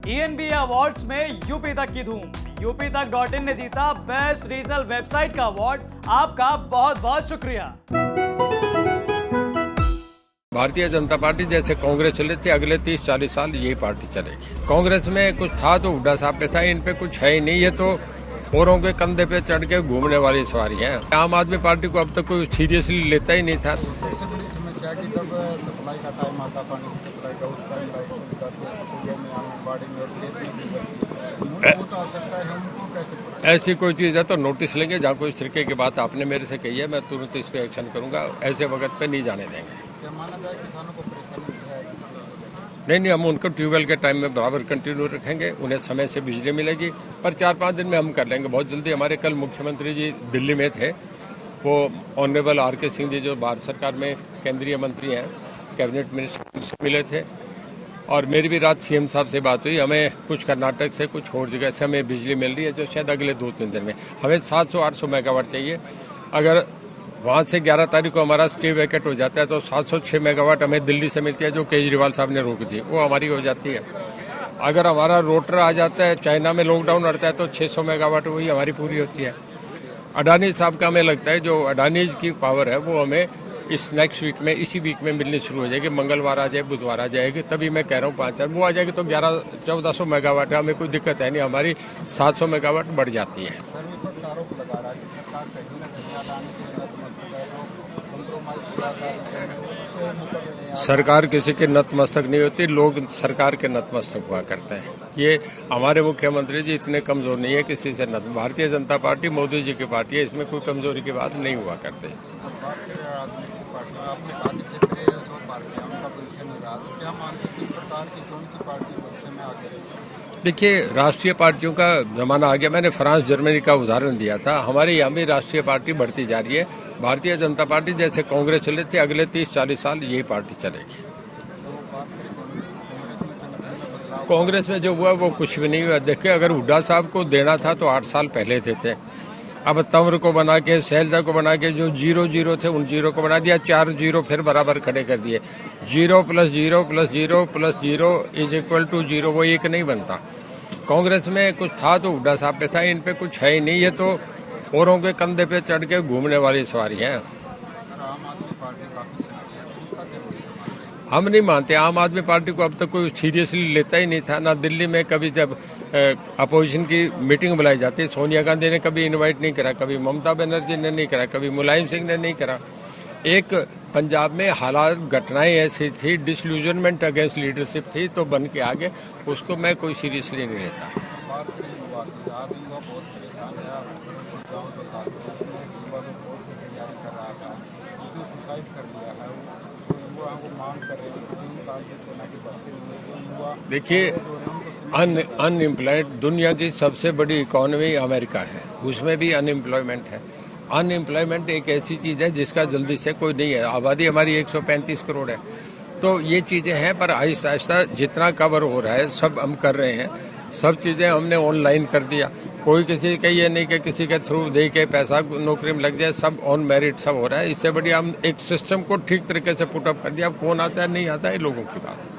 ENBA awards में UP तक की धूम। UPTak.in ने जीता बेस्ट रीजनल वेबसाइट का अवार्ड। आपका बहुत बहुत शुक्रिया। भारतीय जनता पार्टी जैसे कांग्रेस चले थे, अगले 30-40 साल यही पार्टी चलेगी। कांग्रेस में कुछ था तो हुड्डा साहब पे था, इन पे कुछ है ही नहीं। ये तो औरों के कंधे पे चढ़ के घूमने वाली सवारी है। आम आदमी पार्टी को अब तक कोई सीरियसली लेता ही नहीं था। सबसे बड़ी समस्या कि जब सप्लाई का टाइम आता, पानी की सप्लाई का, उस टाइम लाइट चली जाती है स्कूलों में, आंगनबाड़ी में और खेत में भी बढ़ती है। उनको तो आवश्यकता है, उनको कैसे ऐसी कोई चीज़ है तो नोटिस लेंगे। जहाँ कोई तरीके की बात आपने मेरे से कही है, मैं तुरंत इस पर एक्शन करूंगा। ऐसे वक्त पे नहीं जाने देंगे। क्या माना जाए किसानों को परेशानी है? नहीं, हम उनको ट्यूबवेल के टाइम में बराबर कंटिन्यू रखेंगे। उन्हें समय से बिजली मिलेगी, पर 4-5 दिन में हम कर लेंगे बहुत जल्दी। हमारे कल मुख्यमंत्री जी दिल्ली में थे, वो ऑनरेबल RK सिंह जी जो भारत सरकार में केंद्रीय मंत्री हैं, कैबिनेट मिनिस्टर से मिले थे। और मेरी भी रात CM साहब से बात हुई। हमें कुछ कर्नाटक से, कुछ और जगह से हमें बिजली मिल रही है, जो शायद अगले 2-3 दिन में। हमें 700-800 मेगावाट चाहिए। अगर वहाँ से 11 तारीख को हमारा स्टे वैकेट हो जाता है तो 706 मेगावाट हमें दिल्ली से मिलती है, जो केजरीवाल साहब ने रोक दी, वो हमारी हो जाती है। अगर हमारा रोटर आ जाता है, चाइना में लॉकडाउन अड़ता है, तो 600 मेगावाट वही हमारी पूरी होती है। अडानी साहब का हमें लगता है जो अडानी की पावर है वो हमें इस नेक्स्ट वीक में, इसी वीक में मिलनी शुरू हो जाएगी। मंगलवार आ जाए, बुधवार आ जाएगी, तभी मैं कह रहा हूँ 5 वो आ जाएगी तो 1100-1400 मेगावाट है। हमें कोई दिक्कत है नहीं, हमारी 700 मेगावाट बढ़ जाती है। सर, विपक्ष आरोप लगा रहा है कि सरकार कहीं न कहीं अडानी के नतमस्तक है, जो कंप्रोमाइज किया जा रहा है, उससे मुकर रहे हैं। सरकार किसी के नतमस्तक नहीं होती, लोग सरकार के नतमस्तक हुआ करते हैं। ये हमारे मुख्यमंत्री जी इतने कमजोर नहीं है किसी से। भारतीय जनता पार्टी मोदी जी की पार्टी है, इसमें कोई कमजोरी की बात नहीं हुआ करते। आपने कहा कि क्षेत्रीय जो पार्टियां उनका भविष्य नहीं रहा, तो क्या मानते हैं किस प्रकार की कौन सी पार्टी भविष्य में आगे रहेगी? देखिए, राष्ट्रीय पार्टियों का जमाना आ गया। मैंने फ्रांस जर्मनी का उदाहरण दिया था। हमारे यहाँ भी राष्ट्रीय पार्टी बढ़ती जा रही है। भारतीय जनता पार्टी जैसे कांग्रेस चले थे, अगले 30-40 साल यही पार्टी चलेगी। कांग्रेस में जो हुआ वो कुछ भी नहीं हुआ। देखिए, अगर हुड्डा साहब को देना था तो 8 साल पहले देते। अब तंवर को बना के, शैलजा को बना के, जो 0-0 थे उन 0 को बना दिया, 4 0 फिर बराबर खड़े कर दिए। 0 + 0 + 0 + 0 = 0, वो एक नहीं बनता। कांग्रेस में कुछ था तो हुड्डा साहब पे था, इन पे कुछ है ही नहीं। ये तो औरों के कंधे पे चढ़ के घूमने वाली सवारी है। आम आदमी पार्टी काफी सक्रिय है, उसका क्या भविष्य? हम नहीं मानते। आम आदमी पार्टी को अब तक कोई सीरियसली लेता ही नहीं था। ना दिल्ली में कभी जब अपोजिशन की मीटिंग बुलाई जाती है, सोनिया गांधी ने कभी इनवाइट नहीं करा, कभी ममता बनर्जी ने नहीं करा, कभी मुलायम सिंह ने नहीं करा। एक पंजाब में हालात, घटनाएं ऐसी थी, डिसल्यूजनमेंट अगेंस्ट लीडरशिप थी, तो बन के आगे उसको मैं कोई सीरियसली नहीं लेता। बात करें युवा की, आज युवा बहुत परेशान है। गाँव जो था उसमें युवा जो फौज की तैयारी कर रहा था, उसने सुसाइड कर लिया है। जो युवा वो मांग कर रहे हैं 3 साल से सेना की भर्ती हुई, जो युवा देखिए, अनएम्प्लॉयड, दुनिया की सबसे बड़ी इकोनॉमी अमेरिका है, उसमें भी अनएम्प्लॉयमेंट है। अनएम्प्लॉयमेंट एक ऐसी चीज़ है जिसका जल्दी से कोई नहीं है। आबादी हमारी 135 करोड़ है। तो ये चीज़ें हैं, पर आहिस्ता आहिस्ता जितना कवर हो रहा है सब हम कर रहे हैं। सब चीज़ें हमने ऑनलाइन कर दिया। कोई किसी का ये नहीं कि किसी के थ्रू दे के पैसा नौकरी में लग जाए, सब ऑन मेरिट सब हो रहा है। इससे बढ़िया हम एक सिस्टम को ठीक तरीके से पुटअप कर दिया। कौन आता है नहीं आता है लोगों की बात है।